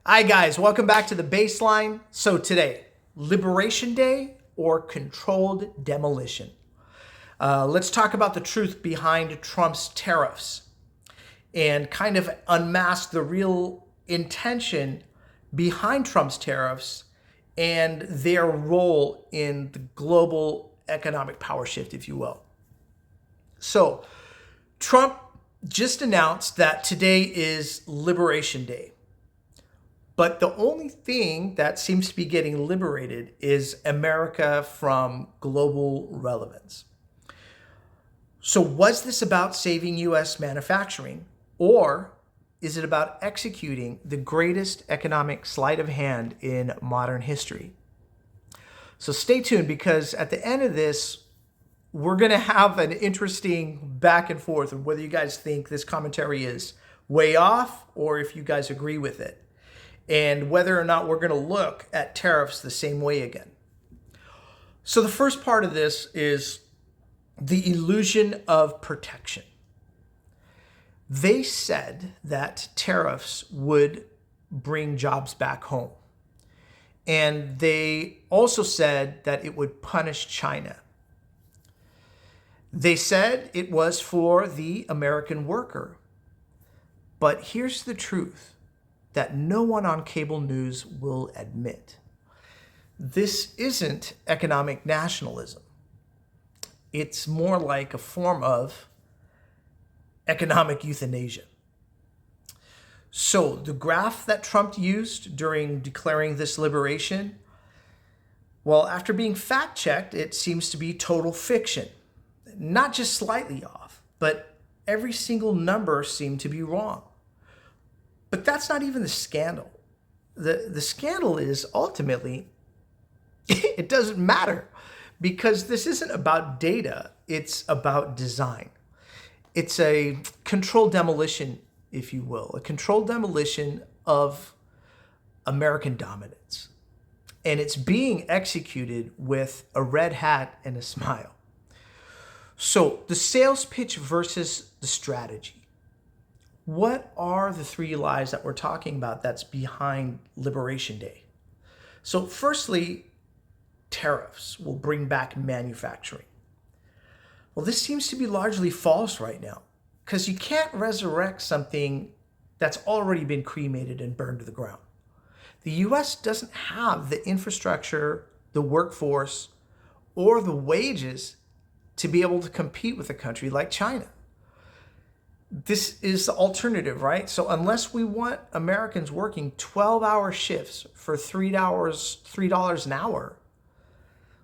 Hi guys, welcome back to the baseline. So today, Liberation Day or controlled demolition? Let's talk about the truth behind Trump's tariffs and kind of unmask the real intention behind Trump's tariffs and their role in the global economic power shift, if you will. So Trump just announced that today is Liberation Day. But the only thing that seems to be getting liberated is America from global relevance. So was this about saving US manufacturing, or is it about executing the greatest economic sleight of hand in modern history? So stay tuned, because at the end of this, we're going to have an interesting back and forth of whether you guys think this commentary is way off or if you guys agree with it, and whether or not we're going to look at tariffs the same way again. So the first part of this is the illusion of protection. They said that tariffs would bring jobs back home. And they also said that it would punish China. They said it was for the American worker. But here's the truth that no one on cable news will admit. This isn't economic nationalism. It's more like a form of economic euthanasia. So the graph that Trump used during declaring this liberation, well, after being fact-checked, it seems to be total fiction. Not just slightly off, but every single number seemed to be wrong. But that's not even the scandal. The scandal is ultimately, it doesn't matter, because this isn't about data, it's about design. It's a controlled demolition, if you will, a controlled demolition of American dominance. And it's being executed with a red hat and a smile. So the sales pitch versus the strategy. What are the three lies that we're talking about that's behind Liberation Day? So firstly, tariffs will bring back manufacturing. Well, this seems to be largely false right now, because you can't resurrect something that's already been cremated and burned to the ground. The US doesn't have the infrastructure, the workforce, or the wages to be able to compete with a country like China. This is the alternative, right? So unless we want Americans working 12-hour shifts for $3 an hour,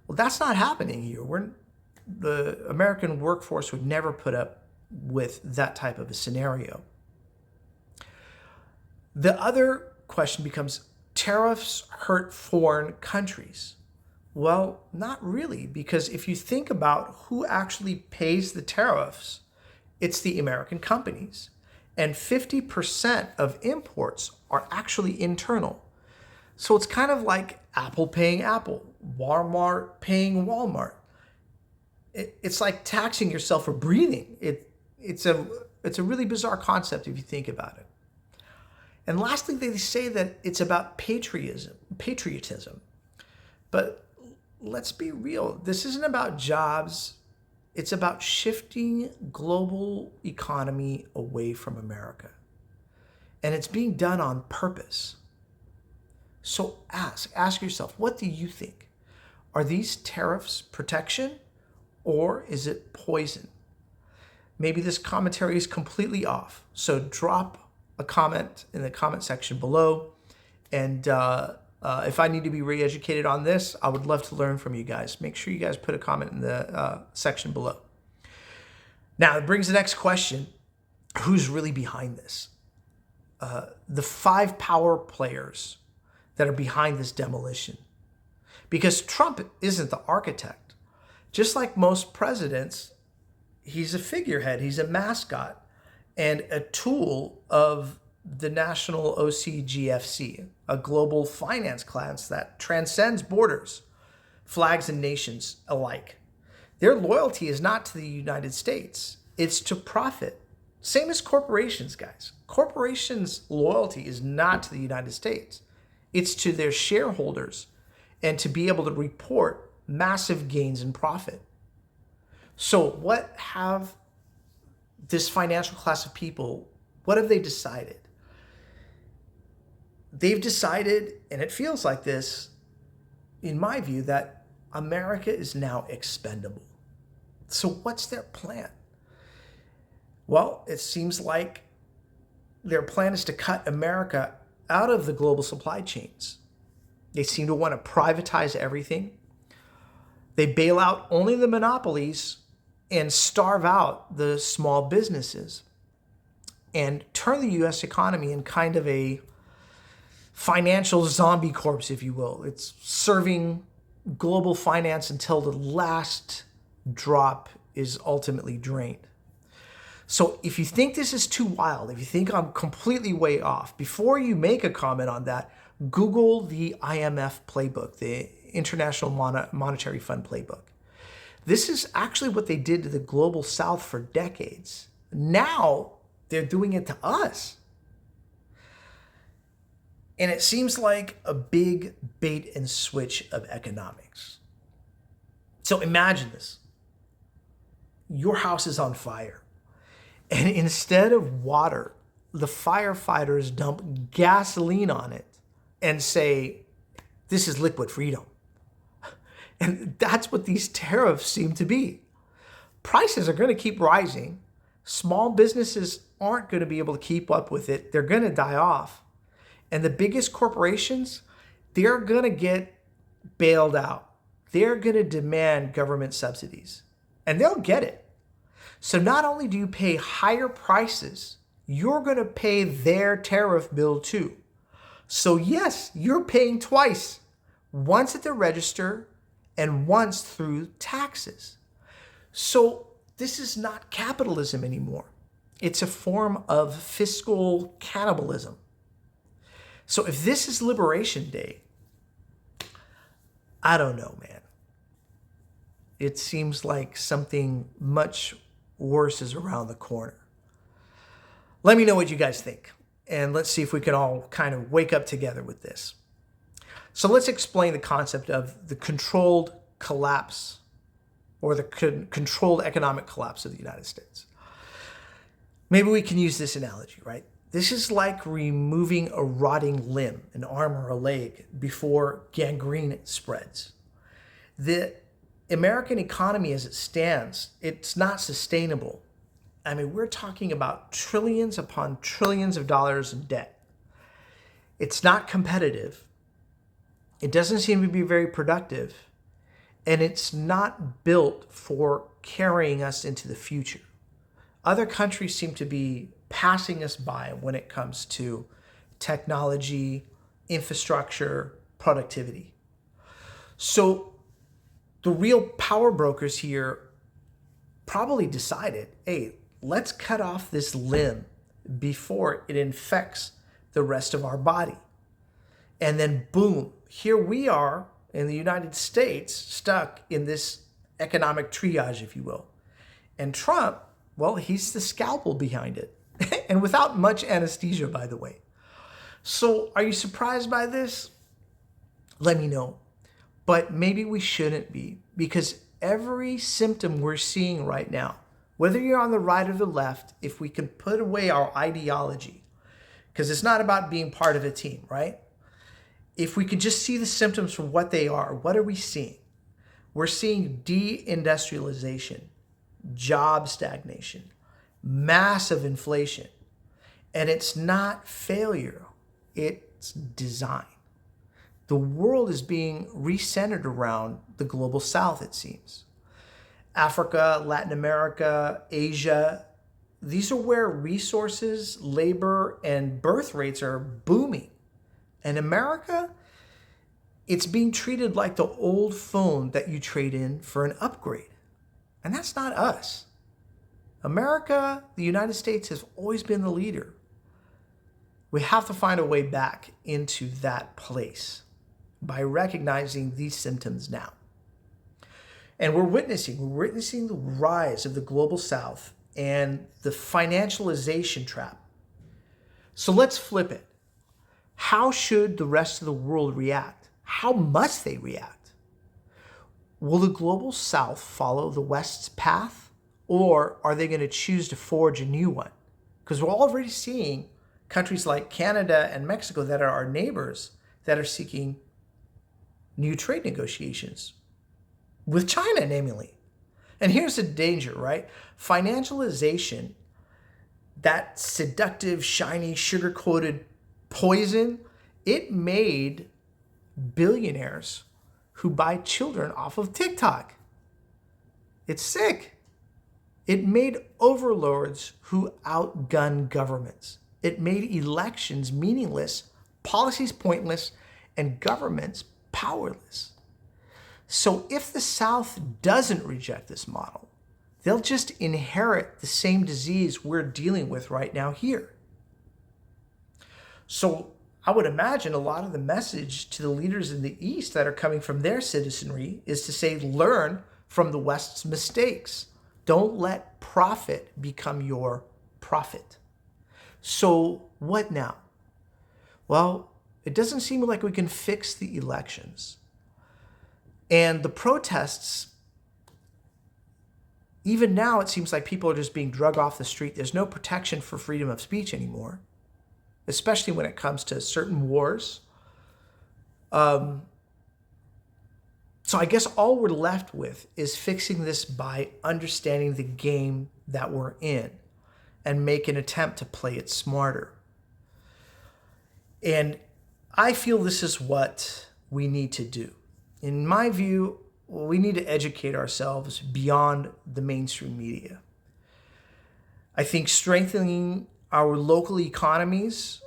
well, that's not happening here. The American workforce would never put up with that type of a scenario. The other question becomes, tariffs hurt foreign countries? Well, not really, because if you think about who actually pays the tariffs, it's the American companies. And 50% of imports are actually internal. So it's kind of like Apple paying Apple, Walmart paying Walmart. It's like taxing yourself for breathing. It's a really bizarre concept if you think about it. And lastly, they say that it's about patriotism. But let's be real. This isn't about jobs. It's about shifting global economy away from America. And it's being done on purpose. So ask yourself, what do you think? Are these tariffs protection, or is it poison? Maybe this commentary is completely off. So drop a comment in the comment section below. And if I need to be re-educated on this, I would love to learn from you guys. Make sure you guys put a comment in the section below. Now, it brings the next question. Who's really behind this? The 5 power players that are behind this demolition. Because Trump isn't the architect. Just like most presidents, he's a figurehead, he's a mascot, and a tool of the national OCGFC, a global finance class that transcends borders, flags, and nations alike. Their loyalty is not to the United States, it's to profit. Same as corporations, guys. Corporations' loyalty is not to the United States. It's to their shareholders and to be able to report massive gains in profit. So what have this financial class of people, what have they decided? They've decided, and it feels like this, in my view, that America is now expendable. So what's their plan? Well, it seems like their plan is to cut America out of the global supply chains. They seem to want to privatize everything. They bail out only the monopolies and starve out the small businesses and turn the U.S. economy in kind of a financial zombie corpse, if you will. It's serving global finance until the last drop is ultimately drained. So if you think this is too wild, if you think I'm completely way off, before you make a comment on that, Google the IMF playbook, the International Monetary Fund playbook. This is actually what they did to the global South for decades. Now they're doing it to us. And it seems like a big bait and switch of economics. So imagine this. Your house is on fire. And instead of water, the firefighters dump gasoline on it and say, this is liquid freedom. And that's what these tariffs seem to be. Prices are going to keep rising. Small businesses aren't going to be able to keep up with it. They're going to die off. And the biggest corporations, they're going to get bailed out. They're going to demand government subsidies. And they'll get it. So not only do you pay higher prices, you're going to pay their tariff bill too. So yes, you're paying twice. Once at the register and once through taxes. So this is not capitalism anymore. It's a form of fiscal cannibalism. So if this is Liberation Day, I don't know, man. It seems like something much worse is around the corner. Let me know what you guys think, and let's see if we can all kind of wake up together with this. So let's explain the concept of the controlled collapse or the controlled economic collapse of the United States. Maybe we can use this analogy, right? This is like removing a rotting limb, an arm or a leg, before gangrene spreads. The American economy as it stands, it's not sustainable. I mean, we're talking about trillions upon trillions of dollars in debt. It's not competitive. It doesn't seem to be very productive. And it's not built for carrying us into the future. Other countries seem to be passing us by when it comes to technology, infrastructure, productivity. So the real power brokers here probably decided, hey, let's cut off this limb before it infects the rest of our body. And then boom, here we are in the United States stuck in this economic triage, if you will. And Trump, well, he's the scalpel behind it. And without much anesthesia, by the way. So are you surprised by this? Let me know. But maybe we shouldn't be, because every symptom we're seeing right now, whether you're on the right or the left, if we can put away our ideology, because it's not about being part of a team, right? If we could just see the symptoms for what they are, what are we seeing? We're seeing deindustrialization, job stagnation, massive inflation. And it's not failure, it's design. The world is being recentered around the global South, it seems. Africa, Latin America, Asia, these are where resources, labor, and birth rates are booming. And America, it's being treated like the old phone that you trade in for an upgrade. And that's not us. America, the United States, has always been the leader. We have to find a way back into that place by recognizing these symptoms now. And we're witnessing the rise of the global South and the financialization trap. So let's flip it. How should the rest of the world react? How must they react? Will the global South follow the West's path, or are they going to choose to forge a new one? Because we're already seeing countries like Canada and Mexico that are our neighbors that are seeking new trade negotiations with China, namely. And here's the danger, right? Financialization, that seductive, shiny, sugar-coated poison, it made billionaires who buy children off of TikTok. It's sick. It made overlords who outgun governments. It made elections meaningless, policies pointless, and governments powerless. So if the South doesn't reject this model, they'll just inherit the same disease we're dealing with right now here. So I would imagine a lot of the message to the leaders in the East that are coming from their citizenry is to say, learn from the West's mistakes. Don't let profit become your profit. So what now? Well, it doesn't seem like we can fix the elections. And the protests, even now, it seems like people are just being dragged off the street. There's no protection for freedom of speech anymore, especially when it comes to certain wars. So I guess all we're left with is fixing this by understanding the game that we're in and make an attempt to play it smarter. And I feel this is what we need to do. In my view, we need to educate ourselves beyond the mainstream media. I think strengthening our local economies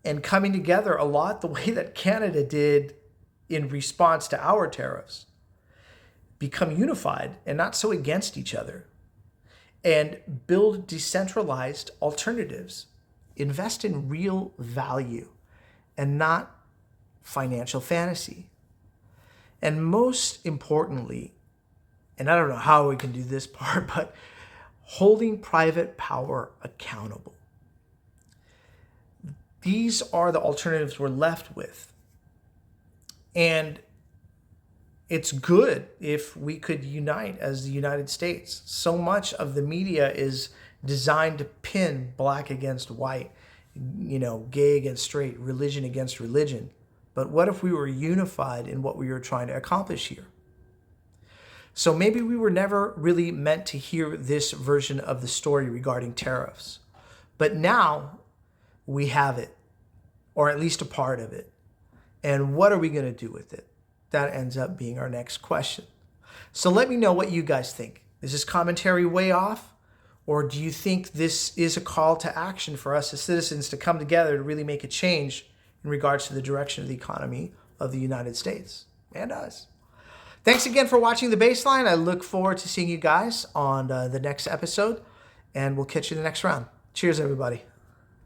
and coming together a lot the way that Canada did in response to our tariffs, become unified and not so against each other, and build decentralized alternatives. Invest in real value and not financial fantasy. And most importantly, and I don't know how we can do this part, but holding private power accountable. These are the alternatives we're left with. And it's good if we could unite as the United States. So much of the media is designed to pin black against white, gay against straight, religion against religion. But what if we were unified in what we were trying to accomplish here? So maybe we were never really meant to hear this version of the story regarding tariffs. But now we have it, or at least a part of it. And what are we going to do with it? That ends up being our next question. So let me know what you guys think. Is this commentary way off? Or do you think this is a call to action for us as citizens to come together to really make a change in regards to the direction of the economy of the United States and us? Thanks again for watching The Baseline. I look forward to seeing you guys on the next episode, and we'll catch you in the next round. Cheers, everybody.